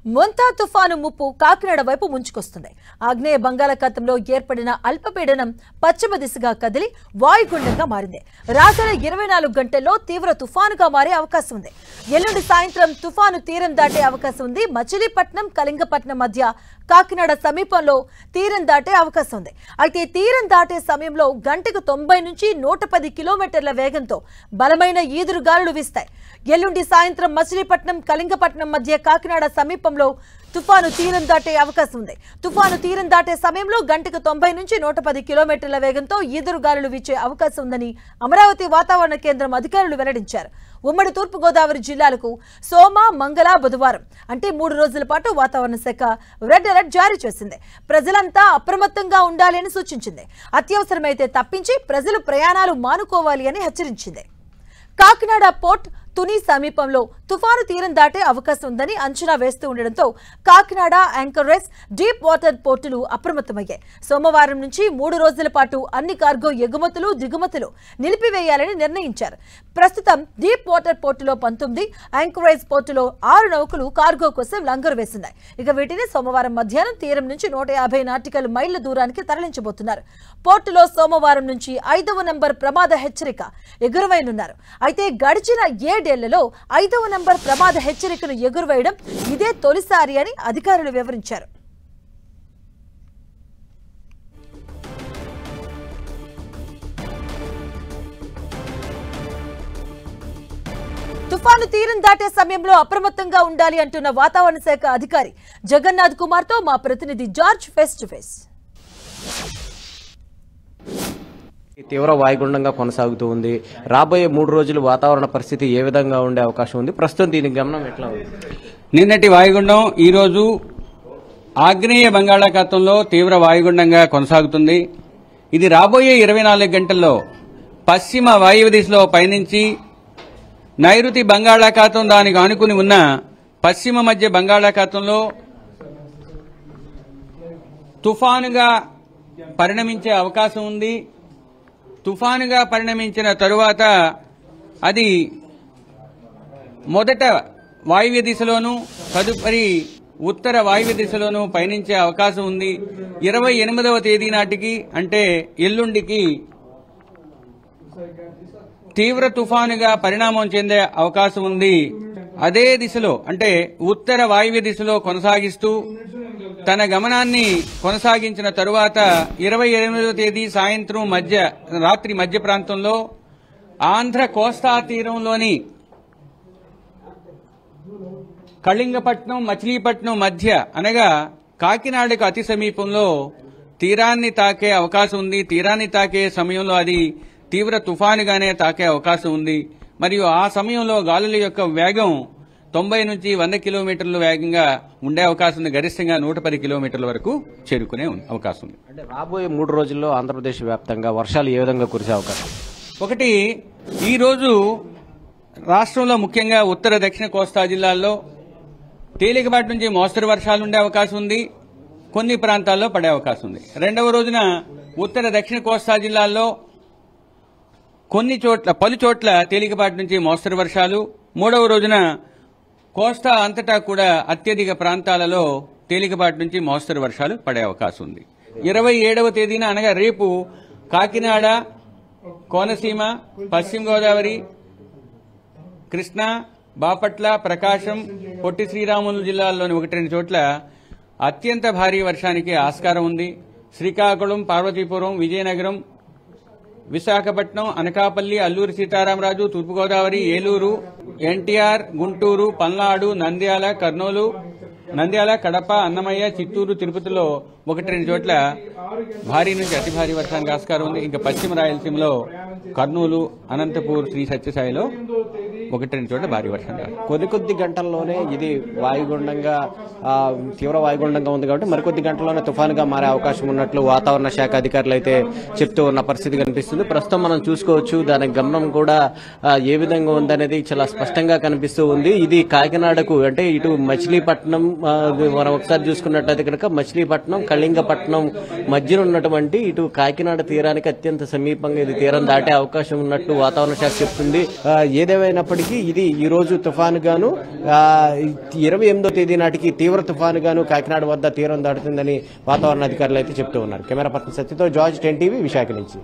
మొంతా తుఫాను ముప్పు కాకినాడ వైపు ముంచుకొస్తుంది. ఆగ్నేయ బంగాళాఖాతంలో ఏర్పడిన అల్పపీడనం పశ్చిమ దిశగా కదిలి వాయుగుండంగా మారింది. రాగల 24 గంటల్లో తీవ్ర తుఫానుగా మారే అవకాశం ఉంది. ఎల్లుండి సాయంత్రం తుఫాను తీరం దాటే అవకాశం ఉంది. మచిలీపట్నం కళింగపట్నం మధ్య కాకినాడ సమీపంలో తీరం దాటే అవకాశం ఉంది. అయితే తీరం దాటే సమయంలో గంటకు 90 నుంచి 110 కిలోమీటర్ల వేగంతో బలమైన ఈదురుగాలులు వీస్తాయి. ఎల్లుండి సాయంత్రం మచిలీపట్నం కళింగపట్నం మధ్య కాకినాడ సమీపంలో తుఫాను తీరం దాటే అవకాశం ఉంది. తుఫాను తీరం దాటే సమయంలో గంటకు 90 నుంచి 110 కిలోమీటర్ల వేగంతో ఈదురుగాలులు వీచే అవకాశం ఉందని అమరావతి వాతావరణ కేంద్రం అధికారులు వెల్లడించారు. ఉమ్మడి తూర్పుగోదావరి జిల్లాలకు సోమ, మంగళ, బుధవారం అంటే 3 రోజుల పాటు వాతావరణ శాఖ రెడ్ అలర్ట్ జారీ చేసింది. ప్రజలంతా అప్రమత్తంగా ఉండాలి అని సూచించింది. అత్యవసరమైతే తప్పించి ప్రజలు ప్రయాణాలు మానుకోవాలి అని హెచ్చరించింది. కాకినాడ పోర్ట్ తుని సమీపంలో తుఫాను తీరం దాటే అవకాశం ఉందని అంచనా వేస్తూ ఉండడంతో కాకినాడ, యాంకరేజ్, డీప్ వాటర్ పోర్టులు అప్రమత్తమయ్యాయి. సోమవారం నుంచి 3 రోజుల పాటు అన్ని కార్గో ఎగుమతులు, దిగుమతులు నిలిపివేయాలని నిర్ణయించారు. ప్రస్తుతం డీప్ వాటర్ పోర్టులో 19, యాంకరేజ్ పోర్టులో 6 నౌకలు కార్గో కోసం లంగరు వేస్తున్నాయి. ఇక వీటిని సోమవారం మధ్యాహ్నం తీరం నుంచి 150 నాటికల్ మైళ్ల దూరానికి తరలించబోతున్నారు. పోర్టులో సోమవారం నుంచి 5వ నంబర్ ప్రమాద హెచ్చరిక ఎగురవేయనున్నారు. అయితే గడిచిన 7 ఏళ్లలో 5వ నంబర్ ప్రమాద హెచ్చరికను ఎగురవేయడం ఇదే తొలిసారి అని అధికారులు వివరించారు. తుఫాను తీరం దాటే సమయంలో అప్రమత్తంగా ఉండాలి అంటున్న వాతావరణ శాఖ అధికారి జగన్నాథ్ కుమార్ తో మా ప్రతినిధి జార్జ్ ఫేస్ టు ఫేస్. తీవ్ర వాయుగుండంగా కొనసాగుతూ ఉంది. రాబోయే 3 రోజులు వాతావరణ పరిస్థితి ఏ విధంగా ఉండే అవకాశం ఉంది? ప్రస్తుతం దీనికి గమనం ఎట్లా ఉంది? నిన్నటి వాయుగుండం ఈ రోజు ఆగ్నేయ బంగాళాఖాతంలో తీవ్ర వాయుగుండంగా కొనసాగుతుంది. ఇది రాబోయే 24 గంటల్లో పశ్చిమ వాయువ్య దిశలో పయనించి నైరుతి బంగాళాఖాతం దానికి ఆనుకుని ఉన్న పశ్చిమ మధ్య బంగాళాఖాతంలో తుఫానుగా పరిణమించే అవకాశం ఉంది. తుఫానుగా పరిణమించిన తరువాత అది మొదట వాయువ్య దిశలోనూ తదుపరి ఉత్తర వాయువ్య దిశలోనూ పయనించే అవకాశం ఉంది. 28వ తేదీ నాటికి అంటే ఎల్లుండికి తీవ్ర తుఫానుగా పరిణామం చెందే అవకాశం ఉంది. అదే దిశలో అంటే ఉత్తర వాయువ్య దిశలో కొనసాగిస్తూ తన గమనాన్ని కొనసాగించిన తరువాత 28వ తేదీ సాయంత్రం రాత్రి మధ్య ప్రాంతంలో ఆంధ్ర కోస్తా తీరంలోని కళింగపట్నం, మచిలీపట్నం మధ్య అనగా కాకినాడకు అతి సమీపంలో తీరాన్ని తాకే అవకాశం ఉంది. తీరాన్ని తాకే సమయంలో అది తీవ్ర తుఫానుగానే తాకే అవకాశం ఉంది. మరియు ఆ సమయంలో గాలుల యొక్క వేగం 90 నుంచి 100 కిలోమీటర్ల వేగంగా ఉండే అవకాశం ఉంది. గరిష్టంగా 110 కిలోమీటర్ల వరకు చేరుకునే అవకాశం ఉంది. అంటే రాబోయే 3 రోజుల్లో ఆంధ్రప్రదేశ్ వ్యాప్తంగా వర్షాలు ఏ విధంగా కురిసే అవకాశం? ఒకటి, ఈ రోజు రాష్ట్రంలో ముఖ్యంగా ఉత్తర దక్షిణ కోస్తా జిల్లాల్లో తేలికపాటి నుంచి మోస్తరు వర్షాలు ఉండే అవకాశం ఉంది. కొన్ని ప్రాంతాల్లో పడే అవకాశం ఉంది. రెండవ రోజున ఉత్తర దక్షిణ కోస్తా జిల్లాల్లో పలు చోట్ల తేలికపాటి నుంచి మోస్తరు వర్షాలు. మూడవ రోజున కోస్తా అంతటా కూడా అత్యధిక ప్రాంతాలలో తేలికపాటి నుంచి మోస్తరు వర్షాలు పడే అవకాశం ఉంది. 27వ తేదీన అనగా రేపు కాకినాడ, కోనసీమ, పశ్చిమ గోదావరి, కృష్ణా, బాపట్ల, ప్రకాశం, పొట్టి శ్రీరాములు జిల్లాల్లోని 1-2 చోట్ల అత్యంత భారీ వర్షానికి ఆస్కారం ఉంది. శ్రీకాకుళం, పార్వతీపురం, విజయనగరం, విశాఖపట్నం, అనకాపల్లి, అల్లూరి సీతారామరాజు, తూర్పుగోదావరి, ఏలూరు, ఎన్టీఆర్, గుంటూరు, పల్నాడు, నంద్యాల, కడప, అన్నమయ్య, చిత్తూరు, తిరుపతిలో 1-2 చోట్ల భారీ నుంచి అతి భారీ వర్షానికి ఆస్కారం ఉంది. ఇంకా పశ్చిమ రాయలసీమలో కర్నూలు, అనంతపూర్, శ్రీ సత్యసాయిలో 1-2 చోట్ల భారీ వర్షం. కొద్ది గంటల్లోనే ఇది వాయుగుండంగా తీవ్ర వాయుగుండంగా ఉంది కాబట్టి మరికొద్ది గంటల్లోనే తుఫానుగా మారే అవకాశం ఉన్నట్లు వాతావరణ శాఖ అధికారులు అయితే చెప్తూ ఉన్న పరిస్థితి కనిపిస్తుంది. ప్రస్తుతం మనం చూసుకోవచ్చు దాని గమనం కూడా ఏ విధంగా ఉందనేది చాలా స్పష్టంగా కనిపిస్తూ ఉంది. ఇది కాకినాడకు అంటే ఇటు మచిలీపట్నం మనం ఒకసారి చూసుకున్నట్లయితే కనుక మచిలీపట్నం, కళింగపట్నం మధ్యన ఉన్నటువంటి ఇటు కాకినాడ తీరానికి అత్యంత సమీపంగా ఇది తీరం దాటే అవకాశం ఉన్నట్టు వాతావరణ శాఖ చెప్తుంది. ఏదేమైనప్పటికీ నాటికి ఇది ఈ రోజు తుఫానుగాను 28వ తేదీ నాటికి తీవ్ర తుఫానుగాను కాకినాడ వద్ద తీరం దాటుతుందని వాతావరణ అధికారులు అయితే చెప్తూ ఉన్నారు. కెమెరా పర్సన్ సత్యతో జార్జ్ 10 టీవీ విశాఖ నుంచి.